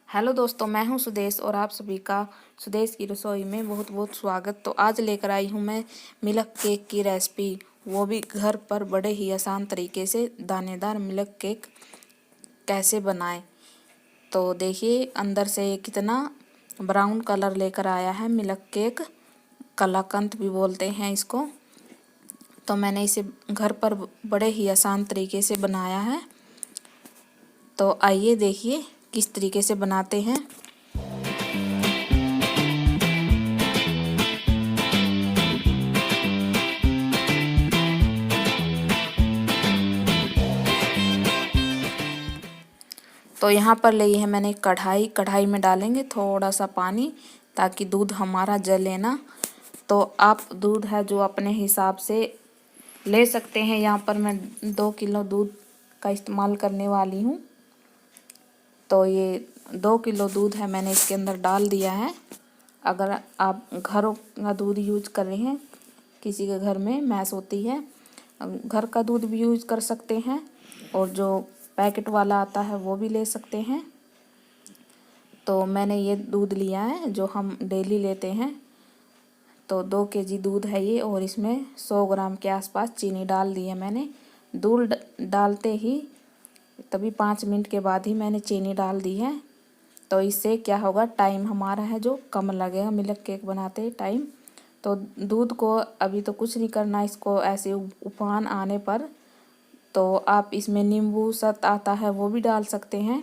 Hello दोस्तों, मैं हूं सुदेश और आप सभी का सुदेश की रसोई में बहुत बहुत स्वागत। तो आज लेकर आई हूं मैं मिल्क केक की रेसिपी, वो भी घर पर बड़े ही आसान तरीके से दानेदार मिल्क केक कैसे बनाएं। तो देखिए अंदर से कितना ब्राउन कलर लेकर आया है मिल्क केक, कलाकंद भी बोलते हैं इसको। तो मैंने इसे घर पर बड़े ही आसान तरीके से बनाया है। तो आइए देखिए किस तरीके से बनाते हैं। तो यहाँ पर ली है मैंने कढ़ाई। कढ़ाई में डालेंगे थोड़ा सा पानी ताकि दूध हमारा जले ना। तो आप दूध है जो अपने हिसाब से ले सकते हैं। यहाँ पर मैं 2 किलो दूध का इस्तेमाल करने वाली हूँ। तो ये 2 किलो दूध है मैंने इसके अंदर डाल दिया है। अगर आप घरों का दूध यूज कर रहे हैं, किसी के घर में मैस होती है, घर का दूध भी यूज कर सकते हैं और जो पैकेट वाला आता है वो भी ले सकते हैं। तो मैंने ये दूध लिया है जो हम डेली लेते हैं। तो 2 केजी दूध है ये और इसमें 100 ग्राम के आसपास चीनी डाल दी है मैंने। दूध डालते ही तभी 5 मिनट के बाद ही मैंने चीनी डाल दी है। तो इससे क्या होगा, टाइम हमारा है जो कम लगेगा मिल्क केक बनाते टाइम। तो दूध को अभी तो कुछ नहीं करना, इसको ऐसे उफान आने पर तो आप इसमें नींबू सत आता है वो भी डाल सकते हैं,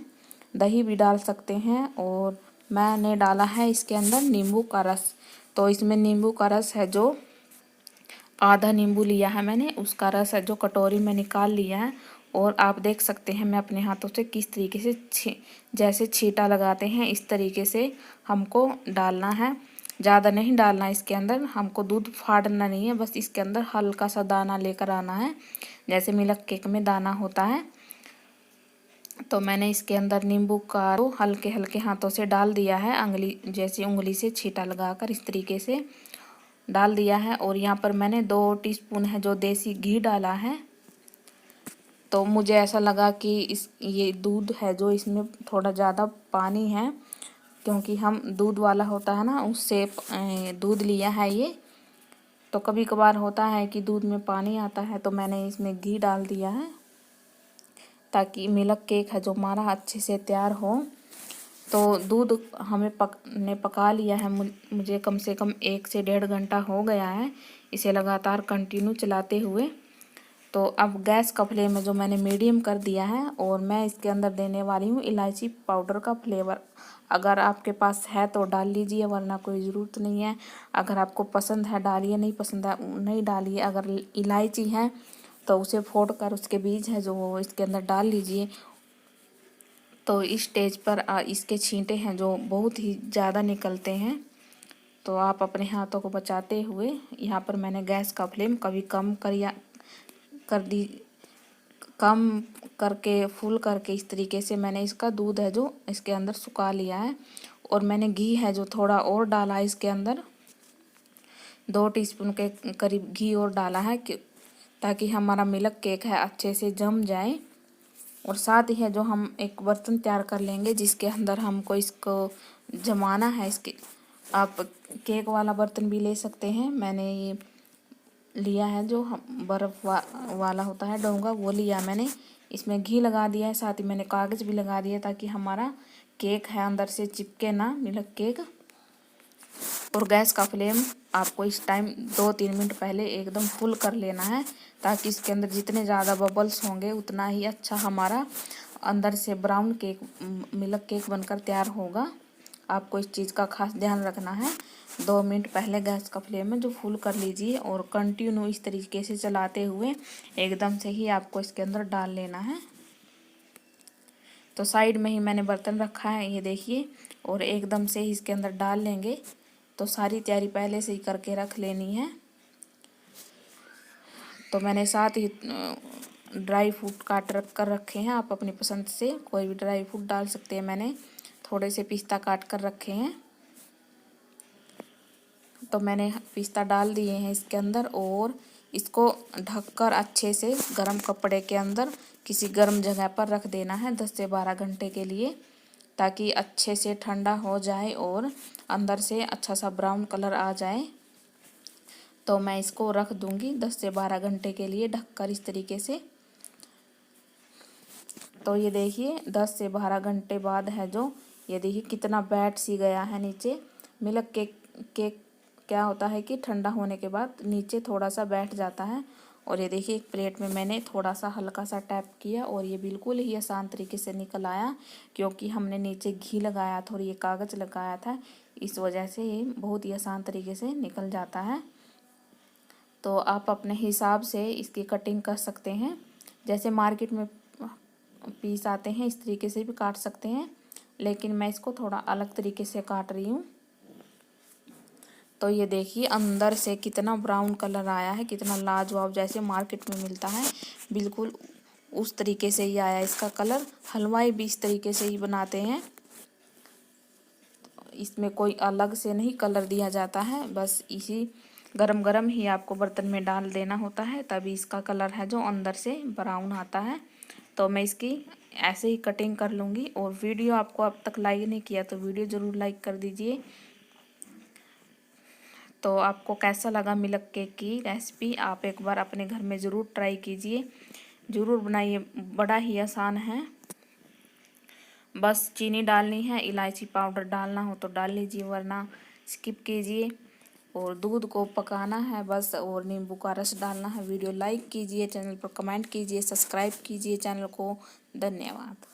दही भी डाल सकते हैं। और मैंने डाला है इसके अंदर नींबू का रस। तो इसमें नींबू का रस है जो आधा नींबू लिया है मैंने, उसका रस है जो कटोरी में निकाल लिया है। और आप देख सकते हैं मैं अपने हाथों से किस तरीके से जैसे छींटा लगाते हैं इस तरीके से हमको डालना है। ज़्यादा नहीं डालना इसके अंदर, हमको दूध फाड़ना नहीं है, बस इसके अंदर हल्का सा दाना लेकर आना है जैसे मिल्क केक में दाना होता है। तो मैंने इसके अंदर नींबू का तो हल्के हल्के हाथों से डाल दिया है, उंगली से छींटा लगाकर इस तरीके से डाल दिया है। और यहाँ पर मैंने 2 टीस्पून है जो देसी घी डाला है। तो मुझे ऐसा लगा कि ये दूध है जो इसमें थोड़ा ज़्यादा पानी है, क्योंकि हम दूध वाला होता है ना उससे दूध लिया है ये। तो कभी कभार होता है कि दूध में पानी आता है, तो मैंने इसमें घी डाल दिया है ताकि मिल्क केक है जो हमारा अच्छे से तैयार हो। तो दूध हमें पका लिया है, मुझे कम से कम 1 से 1.5 घंटा हो गया है इसे लगातार कंटिन्यू चलाते हुए। तो अब गैस का फ्लेम जो मैंने मीडियम कर दिया है और मैं इसके अंदर देने वाली हूँ इलायची पाउडर का फ्लेवर। अगर आपके पास है तो डाल लीजिए, वरना कोई ज़रूरत नहीं है। अगर आपको पसंद है डालिए, नहीं पसंद है नहीं डालिए। अगर इलायची है तो उसे फोड़ कर उसके बीज है जो वो इसके अंदर डाल लीजिए। तो इस स्टेज पर इसके छींटे हैं जो बहुत ही ज़्यादा निकलते हैं, तो आप अपने हाथों को बचाते हुए यहाँ पर मैंने गैस का फ्लेम कभी कम करके फुल करके इस तरीके से मैंने इसका दूध है जो इसके अंदर सुखा लिया है। और मैंने घी है जो थोड़ा और डाला है इसके अंदर, 2 टीस्पून के करीब घी और डाला है ताकि हमारा मिल्क केक है अच्छे से जम जाए। और साथ ही है जो हम एक बर्तन तैयार कर लेंगे जिसके अंदर हमको इसको जमाना है। इसके आप केक वाला बर्तन भी ले सकते हैं। मैंने ये लिया है जो बर्फ़ वाला होता है डोंगा, वो लिया मैंने। इसमें घी लगा दिया है, साथ ही मैंने कागज़ भी लगा दिया ताकि हमारा केक है अंदर से चिपके ना मिल्क केक। और गैस का फ्लेम आपको इस टाइम 2-3 मिनट पहले एकदम फुल कर लेना है ताकि इसके अंदर जितने ज़्यादा बबल्स होंगे उतना ही अच्छा हमारा अंदर से ब्राउन केक मिल्क केक बनकर तैयार होगा। आपको इस चीज़ का खास ध्यान रखना है। 2 मिनट पहले गैस का फ्लेम है जो फुल कर लीजिए और कंटिन्यू इस तरीके से चलाते हुए एकदम से ही आपको इसके अंदर डाल लेना है। तो साइड में ही मैंने बर्तन रखा है ये देखिए, और एकदम से ही इसके अंदर डाल लेंगे। तो सारी तैयारी पहले से ही करके रख लेनी है। तो मैंने साथ ही ड्राई फ्रूट काट कर रखे हैं, आप अपनी पसंद से कोई भी ड्राई फ्रूट डाल सकते हैं। मैंने थोड़े से पिस्ता काट कर रखे हैं, तो मैंने पिस्ता डाल दिए हैं इसके अंदर। और इसको ढककर अच्छे से गरम कपड़े के अंदर किसी गर्म जगह पर रख देना है 10 से 12 घंटे के लिए। ताकि अच्छे से ठंडा हो जाए और अंदर से अच्छा सा ब्राउन कलर आ जाए। तो मैं इसको रख दूंगी 10 से 12 घंटे के लिए ढककर इस तरीके से। तो ये देखिए 10 से 12 घंटे बाद है जो, ये देखिए कितना बैठ सी गया है नीचे। मिल्क केक क्या होता है कि ठंडा होने के बाद नीचे थोड़ा सा बैठ जाता है। और ये देखिए एक प्लेट में मैंने थोड़ा सा हल्का सा टैप किया और ये बिल्कुल ही आसान तरीके से निकल आया, क्योंकि हमने नीचे घी लगाया था और ये कागज़ लगाया था, इस वजह से ये बहुत ही आसान तरीके से निकल जाता है। तो आप अपने हिसाब से इसकी कटिंग कर सकते हैं, जैसे मार्केट में पीस आते हैं इस तरीके से भी काट सकते हैं, लेकिन मैं इसको थोड़ा अलग तरीके से काट रही हूँ। तो ये देखिए अंदर से कितना ब्राउन कलर आया है, कितना लाजवाब, जैसे मार्केट में मिलता है बिल्कुल उस तरीके से ही आया इसका कलर। हलवाई भी इस तरीके से ही बनाते हैं, इसमें कोई अलग से नहीं कलर दिया जाता है, बस इसी गरम गरम ही आपको बर्तन में डाल देना होता है, तभी इसका कलर है जो अंदर से ब्राउन आता है। तो मैं इसकी ऐसे ही कटिंग कर लूँगी। और वीडियो आपको अब तक लाइक नहीं किया तो वीडियो ज़रूर लाइक कर दीजिए। तो आपको कैसा लगा मिल्क केक की रेसिपी, आप एक बार अपने घर में ज़रूर ट्राई कीजिए, ज़रूर बनाइए, बड़ा ही आसान है। बस चीनी डालनी है, इलायची पाउडर डालना हो तो डाल लीजिए, वरना स्किप कीजिए। और दूध को पकाना है बस, और नींबू का रस डालना है। वीडियो लाइक कीजिए, चैनल पर कमेंट कीजिए, सब्सक्राइब कीजिए चैनल को। धन्यवाद।